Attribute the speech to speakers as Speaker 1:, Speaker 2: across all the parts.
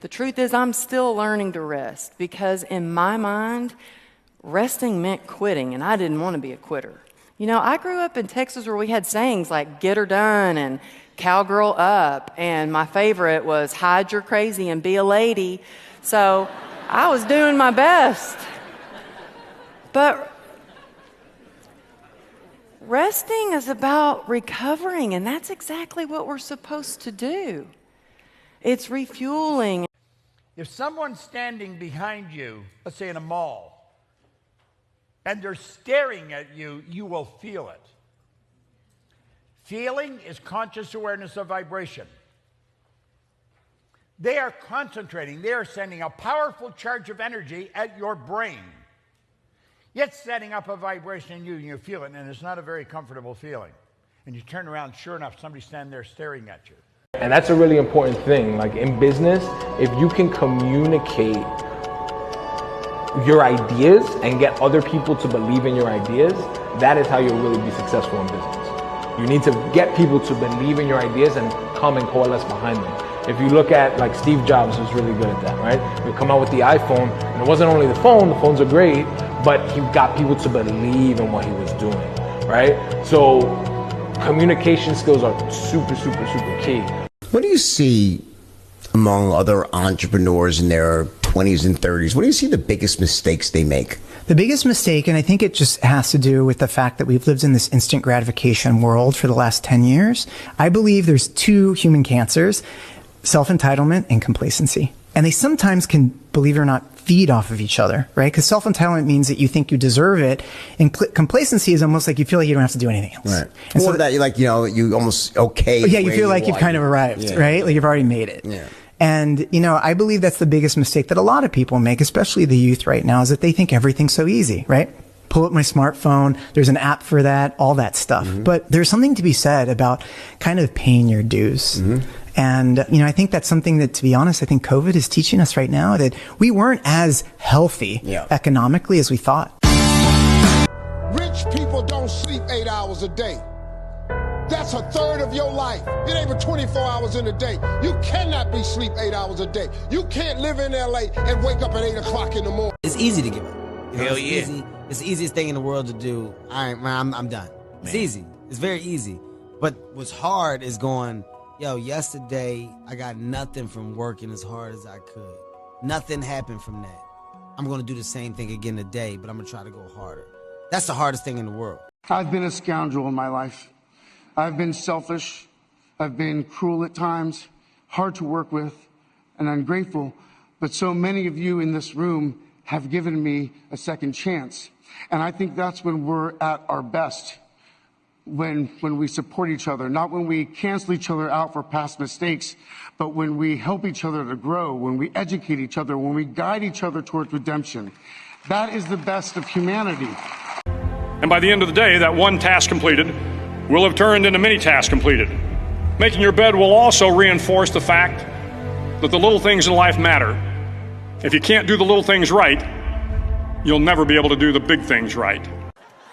Speaker 1: The truth is, I'm still learning to rest because in my mind, resting meant quitting, and I didn't want to be a quitter. You know, I grew up in Texas where we had sayings like get her done and cowgirl up, and my favorite was hide your crazy and be a lady. So I was doing my best. But resting is about recovering, and that's exactly what we're supposed to do. It's refueling.
Speaker 2: If someone's standing behind you, let's say in a mall, and they're staring at you, you will feel it. Feeling is conscious awareness of vibration. They are concentrating, they are sending a powerful charge of energy at your brain. It's setting up a vibration in you, and you feel it, and it's not a very comfortable feeling. And you turn around, sure enough, somebody's standing there staring at you.
Speaker 3: And that's a really important thing. Like in business, if you can communicate your ideas and get other people to believe in your ideas, that is how you'll really be successful in business. You need to get people to believe in your ideas and come and coalesce behind them. If you look at like Steve Jobs was really good at that, right? We come out with the iPhone, and it wasn't only the phones are great, but he got people to believe in what he was doing, right? So communication skills are super, super, super key.
Speaker 4: What do you see among other entrepreneurs in their 20s and 30s? What do you see the biggest mistakes they make?
Speaker 5: The biggest mistake, and I think it just has to do with the fact that we've lived in this instant gratification world for the last 10 years. I believe there's two human cancers, self-entitlement and complacency. And they sometimes can, believe it or not, feed off of each other, right? Because self-entitlement means that you think you deserve it, and complacency is almost like you feel like you don't have to do anything else.
Speaker 4: Right.
Speaker 5: And
Speaker 4: so that you like, you almost okay.
Speaker 5: Yeah, you feel like you've kind of arrived, right? Like you've already made it.
Speaker 4: Yeah.
Speaker 5: And, I believe that's the biggest mistake that a lot of people make, especially the youth right now, is that they think everything's so easy, right? Pull up my smartphone, there's an app for that, all that stuff. Mm-hmm. But there's something to be said about kind of paying your dues. Mm-hmm. And, I think that's something that, to be honest, I think COVID is teaching us right now that we weren't as healthy economically as we thought.
Speaker 6: Rich people don't sleep 8 hours a day. That's a third of your life. It ain't but 24 hours in a day. You cannot be sleep 8 hours a day. You can't live in LA and wake up at 8 o'clock in the morning.
Speaker 7: It's easy to give up. Hell yeah. It's the easiest thing in the world to do. I'm done. Man. It's easy. It's very easy. But what's hard is going, yesterday I got nothing from working as hard as I could. Nothing happened from that. I'm going to do the same thing again today, but I'm going to try to go harder. That's the hardest thing in the world.
Speaker 8: I've been a scoundrel in my life. I've been selfish. I've been cruel at times, hard to work with, and ungrateful. But so many of you in this room have given me a second chance. And I think that's when we're at our best. When we support each other, not when we cancel each other out for past mistakes, but when we help each other to grow, when we educate each other, when we guide each other towards redemption. That is the best of humanity.
Speaker 9: And by the end of the day, that one task completed will have turned into many tasks completed. Making your bed will also reinforce the fact that the little things in life matter. If you can't do the little things right, you'll never be able to do the big things right.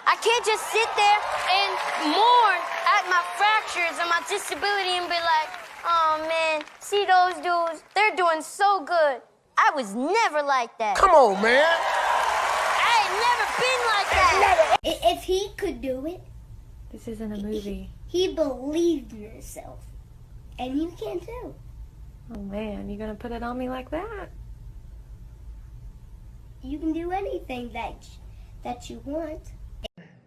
Speaker 10: I can't just sit there and mourn at my fractures and my disability and be like, oh man, see those dudes, they're doing so good. I was never like that.
Speaker 6: Come on, man.
Speaker 10: I ain't never been like that.
Speaker 11: If he could do it.
Speaker 12: This isn't a movie.
Speaker 11: He believed in himself. And you can too.
Speaker 12: Oh man, you gonna put it on me like that?
Speaker 11: You can do anything that you want.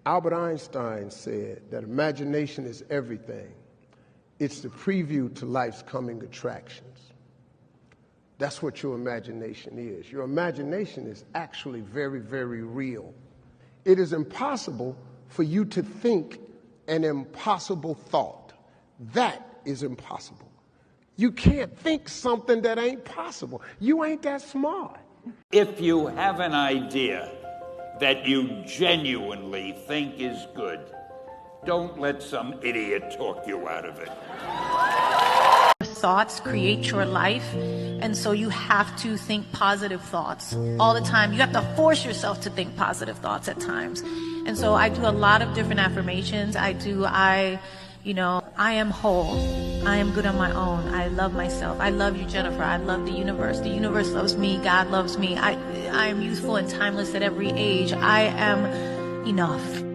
Speaker 13: Albert Einstein said that imagination is everything. It's the preview to life's coming attractions. That's what your imagination is. Your imagination is actually very, very real. It is impossible for you to think an impossible thought. That is impossible. You can't think something that ain't possible. You ain't that smart.
Speaker 14: If you have an idea that you genuinely think is good, don't let some idiot talk you out of it.
Speaker 15: Thoughts create your life, and so you have to think positive thoughts all the time. You have to force yourself to think positive thoughts at times. And so I do a lot of different affirmations. I You know, I am whole. I am good on my own. I love myself. I love you, Jennifer. I love the universe. The universe loves me. God loves me. I am youthful and timeless at every age. I am enough.